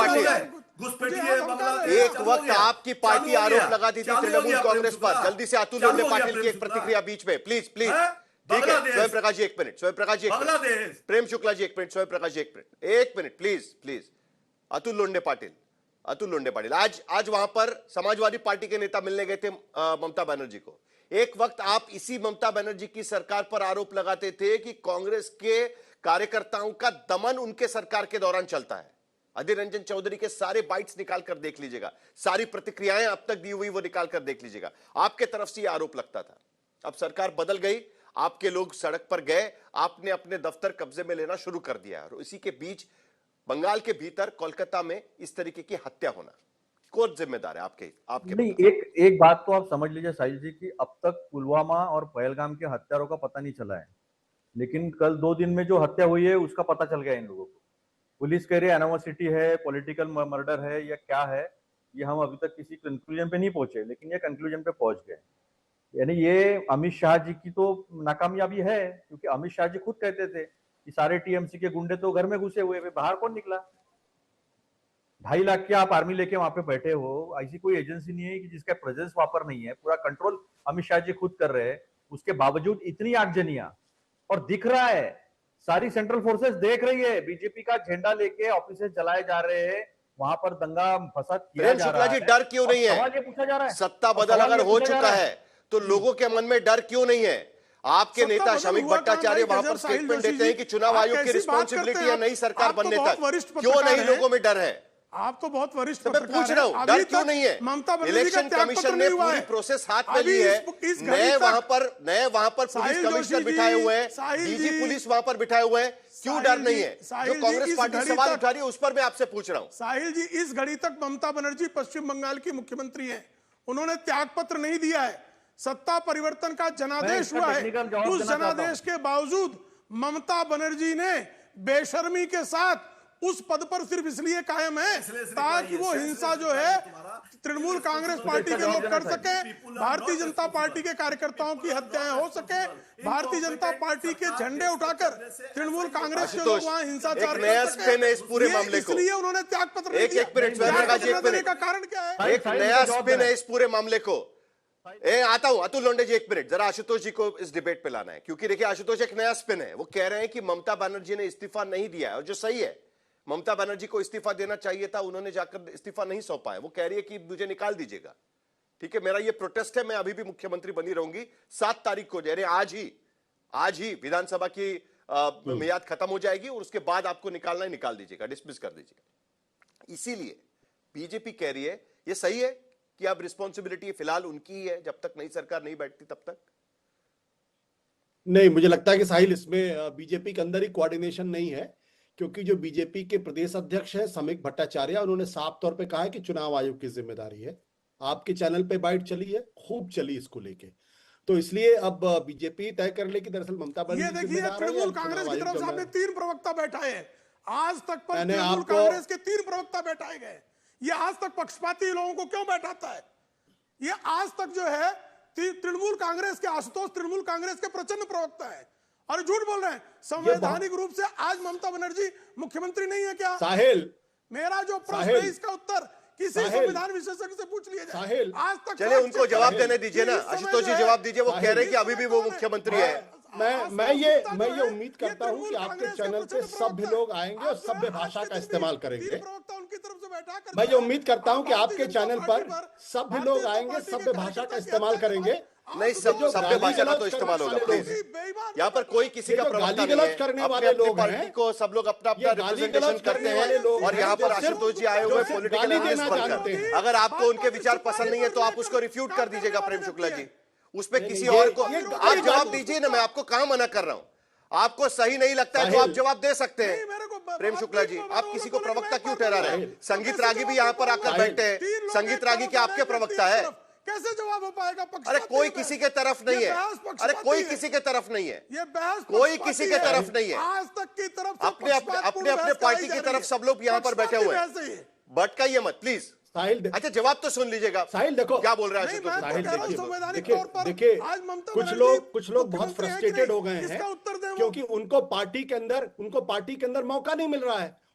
पाटिल, एक वक्त आपकी पार्टी आरोप लगाती थी तृणमूल कांग्रेस पर। जल्दी से अतुल लोंढे पाटिल की एक प्रतिक्रिया बीच में, प्लीज प्लीज। ठीक है, स्वयं प्रकाश जी 1 मिनट, स्वयं प्रकाश जी 1 मिनट, प्रेम शुक्ला जी 1 मिनट, स्वयं Prakash ji 1 minute please please. Atul Londhe Patil, Atul Londhe Patil, आज वहां पर समाजवादी पार्टी के नेता मिलने गए थे ममता बनर्जी को। एक वक्त आप इसी ममता बनर्जी की सरकार पर आरोप लगाते थे कि कांग्रेस के कार्यकर्ताओं का दमन उनके सरकार के दौरान चलता है। अधीर रंजन चौधरी के सारे बाइट्स निकाल कर देख लीजिएगा, सारी प्रतिक्रियाएं अब तक दी हुई वो निकाल कर देख लीजिएगा। आपके तरफ से यह आरोप लगता था। अब सरकार बदल गई, आपके लोग सड़क पर गए, आपने अपने दफ्तर कब्जे में लेना शुरू कर दिया, और इसी के बीच बंगाल के भीतर कोलकाता में इस तरीके की हत्या होना, कौन जिम्मेदार है? आपके नहीं, एक बात तो आप समझ लीजिए साहिल जी कि अब तक पुलवामा और पहलगाम के हत्यारों का पता नहीं चला है, लेकिन कल 2 दिन में जो हत्या हुई है उसका पता चल गया इन लोगों को। पुलिस कह रही है एनोमोसिटी है, पॉलिटिकल मर्डर है या क्या है, ये हम अभी तक किसी कंक्लूजन पे नहीं पहुंचे, लेकिन ये कंक्लूजन पे पहुंच गए। यानी ये अमित शाह जी की तो नाकामयाबी है, क्योंकि अमित शाह जी खुद कहते थे कि सारे टीएमसी के गुंडे तो घर में घुसे हुए, बाहर कौन निकला? 2.5 लाख की आप आर्मी लेके वहां पे बैठे हो, ऐसी कोई एजेंसी नहीं है कि जिसका प्रेजेंस वहां पर नहीं है, पूरा कंट्रोल अमित शाह जी खुद कर रहे हैं। उसके बावजूद इतनी आगजनियां, और दिख रहा है, सारी सेंट्रल फोर्सेस देख रही है, बीजेपी का झंडा लेके ऑफिस चलाए जा रहे हैं, वहां पर दंगा फसाद किया जा रहा है। डर क्यों नहीं है? सवाल ये पूछा जा रहा है, सत्ता बदल अगर हो चुका है तो लोगों के मन में डर क्यों नहीं है? आपके नेता शमीक भट्टाचार्य वहां पर स्टेटमेंट देते हैं कि चुनाव आयोग की रिस्पॉन्सिबिलिटी है नई सरकार बनने तक, क्यों नहीं लोगों में डर है? आपको बहुत वरिष्ठ मैं पूछ रहा हूं, डर क्यों नहीं है? इलेक्शन कमीशन ने पूरी प्रोसेस हाथ में ली है, नए वहां पर पुलिस कमिश्नर बिठाए हुए हैं, डीजी पुलिस वहां पर बिठाए हुए हैं, क्यों डर नहीं है? जो कांग्रेस पार्टी सवाल उठा रही है उस पर मैं आपसे पूछ रहा हूं। साहिल जी, इस घड़ी तक ममता बनर्जी पश्चिम बंगाल की मुख्यमंत्री है, उन्होंने त्यागपत्र नहीं दिया है, सत्ता परिवर्तन का जनादेश हुआ है, उस जनादेश के बावजूद ममता बनर्जी ने बेशर्मी के साथ उस पद पर सिर्फ इसलिए कायम है ताकि वो हिंसा जो है तृणमूल कांग्रेस पार्टी के लोग कर सके, भारतीय जनता पार्टी के कार्यकर्ताओं की हत्याएं हो सके, भारतीय जनता पार्टी के झंडे उठाकर तृणमूल कांग्रेस के लोग वहां हिंसाचार कर सके। इस पूरे मामले को इसलिए उन्होंने त्यागपत्र नहीं दिया। का कारण क्या है? एक नया स्पिन है इस पूरे मामले को। आता हूं अतुल लोंढे जी, 1 मिनट, जरा आशुतोष जी को इस डिबेट पे लाना है, क्योंकि देखिए आशुतोष एक नया स्पिन है। वो कह रहे हैं कि ममता बनर्जी ने इस्तीफा नहीं दिया है, और जो सही है, ममता बनर्जी को इस्तीफा देना चाहिए था, उन्होंने जाकर इस्तीफा नहीं सौंपा है। वो कह रही है कि मुझे निकाल दीजिएगा। ठीक है, मेरा ये प्रोटेस्ट है, मैं अभी भी मुख्यमंत्री बनी रहूंगी। 7 तारीख को, यानी आज ही विधानसभा की मियाद खत्म हो जाएगी, और उसके बाद आपको निकालना ही निकाल दीजिएगा, डिसमिस कर दीजिएगा। इसीलिए बीजेपी कह रही है ये सही है कि अब रिस्पॉन्सिबिलिटी फिलहाल उनकी ही है, जब तक नई सरकार नहीं बैठती तब तक। नहीं, मुझे लगता है कि साहिल इसमें बीजेपी के अंदर ही कोऑर्डिनेशन नहीं है, क्योंकि जो बीजेपी के प्रदेश अध्यक्ष है समीक भट्टाचार्य, उन्होंने साफ तौर पे कहा है कि चुनाव आयोग की जिम्मेदारी है। आपके चैनल पे बाइट चली है, खूब चली इसको लेके, तो इसलिए अब बीजेपी तय कर ले कि दरअसल ममता बनर्जी ये देखिए तृणमूल कांग्रेस की तरफ से आपने 3 प्रवक्ता बैठाए हैं, आज तक पर तृणमूल कांग्रेस के 3 प्रवक्ता बैठाए गए। ये आज तक पक्षपाती लोगों को क्यों बैठाता है? ये आज तक जो है तृणमूल कांग्रेस के आशुतोष तृणमूल कांग्रेस के प्रचंड प्रवक्ता है, और झूठ बोल रहे हैं। संवैधानिक रूप से आज ममता बनर्जी मुख्यमंत्री नहीं है क्या? साहिल, मेरा जो प्रश्न है इसका उत्तर किसी संविधान विशेषज्ञ से पूछ लिया जाए। आज तक चलिए उनको जवाब देने दीजिए ना, आशुतोष जी जवाब दीजिए। वो कह रहे हैं कि अभी भी वो मुख्यमंत्री है। मैं ये उम्मीद करता हूं कि आपके चैनल पे सभ्य लोग आएंगे और सभ्य भाषा का इस्तेमाल करेंगे। मैं ये उम्मीद करता हूं कि आपके चैनल पर सभ्य लोग आएंगे, सभ्य भाषा का इस्तेमाल करेंगे। नहीं, सभ्य भाषा का तो इस्तेमाल होगा प्लीज। यहाँ पर कोई किसी का प्रवक्ता नहीं है, करने वाले लोग पार्टी को सब लोग अपना रिप्रेजेंटेशन करते हैं, और यहाँ पर आशुतोष जी आए हुए पॉलिटिकल एनालिस्ट बनकर। अगर आपको उनके विचार पसंद नहीं है तो आप उसको रिफ्यूट कर दीजिएगा प्रेम शुक्ला जी, उसमें किसी और को आप जवाब दीजिए ना। मैं आपको कहां मना कर रहा हूं? आपको सही नहीं लगता है तो आप जवाब दे सकते हैं। प्रेम शुक्ला जी, आप किसी को प्रवक्ता क्यों ठहरा रहे हैं? संगीत रागी भी यहाँ पर आकर बैठे हैं, संगीत रागी के आपके प्रवक्ता है, कैसे जवाब हो पाएगा? अरे कोई किसी के तरफ नहीं है, अरे कोई किसी के तरफ नहीं है, ये बहस कोई किसी के तरफ नहीं है। आज तक की तरफ अपने पार्टी की तरफ सब लोग यहाँ पर बैठे हुए हैं, भटकाइए मत प्लीज। साहिल, अच्छा जवाब तो सुन लीजिएगा। साहिल देखो क्या बोल रहा है साहिल, देखिए कुछ लोग बहुत फ्रस्ट्रेटेड हो गए हैं, क्योंकि उनको पार्टी के अंदर मौका नहीं मिल रहा है।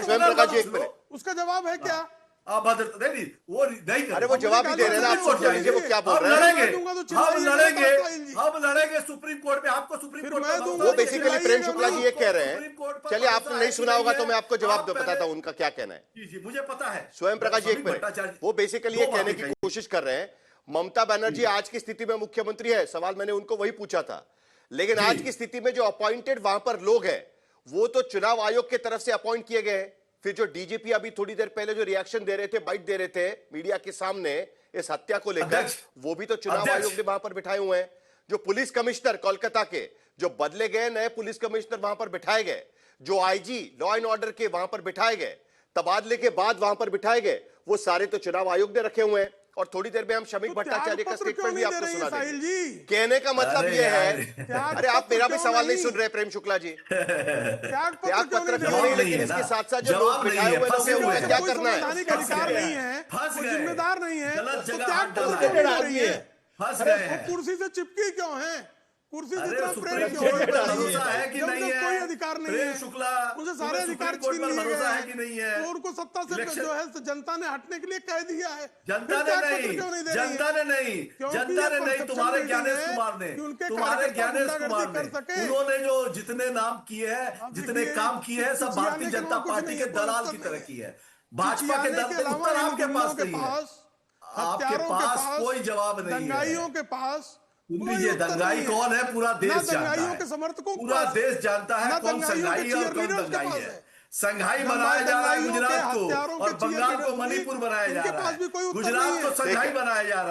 मिनट स्वयं प्रकाश जी, एक मिनट। उसका जवाब है क्या? नहीं वो नहीं कर अरे वो जवाब ही दे रहे हैं ना, आप सुन लीजिए वो क्या बोल हम रहे हैं। लड़ेंगे, दूंगा तो हम चिल्लाइएगा लड़ेंगे, साहिल जी। हम लड़ेंगे सुप्रीम कोर्ट में। आपको सुप्रीम फिर कोर्ट मैं में दूंगा वो तो बेसिकली प्रेम चिल्लाइएगा शुक्ला जी ये कह रहे सुप्रीम कोर्ट हैं। पर चलिए, भरोसा आपने है नहीं कि सुना होगा नहीं तो है? मैं आपको जवाब आप बताता हूं पहले- उनका क्या कहना है। जी जी मुझे पता है। स्वयं प्रकाश जी, एक समीप मिनट, भट्टाचार्य वो बेसिकली दो ये कहने बातें की कही। कोशिश कर रहे हैं, ममता बनर्जी आज की स्थिति में मुख्यमंत्री है, सवाल मैंने उनको वही पूछा था। लेकिन आज की स्थिति में जो अपॉइंटेड वहां पर लोग हैं वो तो चुनाव आयोग की तरफ से अपॉइंट किए गए हैं। फिर जो डीजीपी अभी थोड़ी देर पहले जो रिएक्शन दे रहे थे, बाइट दे रहे थे मीडिया के सामने इस हत्या को लेकर, वो भी तो चुनाव आयोग ने वहां पर बिठाए हुए हैं। जो पुलिस कमिश्नर कोलकाता के जो बदले गए नए पुलिस कमिश्नर वहां पर बिठाए गए, जो आईजी लॉ एंड ऑर्डर के वहां पर बिठाए गए, तबादले के बाद वहां पर बिठाए गए, वो सारे तो चुनाव आयोग ने रखे हुए हैं। और थोड़ी देर में हम शमीक भट्टाचार्य का स्टेटमेंट भी आपको सुना देंगे। कहने का मतलब यह है, अरे आप मेरा भी सवाल नहीं सुन रहे प्रेम शुक्ला जी। त्याग पत्र क्यों नहीं, लेकिन इसके साथ साथ जो लोग बिठाए हुए लोग हैं उन्हें क्या करना है? अधिकार नहीं है, जिम्मेदार नहीं है, गलत तो जगह त्याग पत्र हाथ क्यों डाल नहीं दे रही है? फंस गए हैं। कुर्सी से चिपकी क्यों है? कुर्सी से अरे इतना सुप्रीम प्रेम कोर्ट क्यों पर है? भरोसा है कि जब नहीं तक है? कोई अधिकार नहीं प्रेम है, शुक्ला, मुझे सारे तुम्हें अधिकार सुप्रीम कोर्ट छीन पर लिए भरोसा है गए कि नहीं है? हैं, तो उनको सत्ता से इलेक्शन- जो है जनता ने हटने के लिए कह दिया है। जनता फिर ने त्याग पत्र नहीं, क्यों नहीं दे रही है? जनता ने नहीं, क्योंकि जनता ये ने नहीं, perception तुम्हारे building ज्ञानेश है कुमार ने, कि उनके तुम्हारे कार्यकर्ता ज्ञानेश गुंडागर्दी कुमार कर ने, सके। उन्होंने जो जितने नाम किए हैं, अब जितने देखिए, काम किए हैं, सब चिचियाने भारतीय के जनता अलावा कुछ पार्टी नहीं के है, दलाल कोई की उत्तर तरह नहीं की है। भाजपा के चिचियाने के अलावा उत्तर इन आपके गुंडों पास के नहीं है। पास, आपके हत्यारों के पास कोई जवाब नहीं है। दंगाइयों के पास सुन कोई लीजिए, उत्तर दंगाई नहीं कौन है पूरा देश ना जानता दंगाइयों है। के समर्थकों के पूरा पास, देश जानता है ना कौन दंगाइयों के संघाई है और कौन cheerleaders के दंगाई पास है। है। संघाई ना बनाया जा रहा है दंगाइयों के गुजरात को, हत्यारों और के बंगाल को cheerleaders मणिपुर बनाया जा उनके रहा पास है। भी कोई उत्तर गुजरात नहीं को है। संघाई बनाया जा रहा है।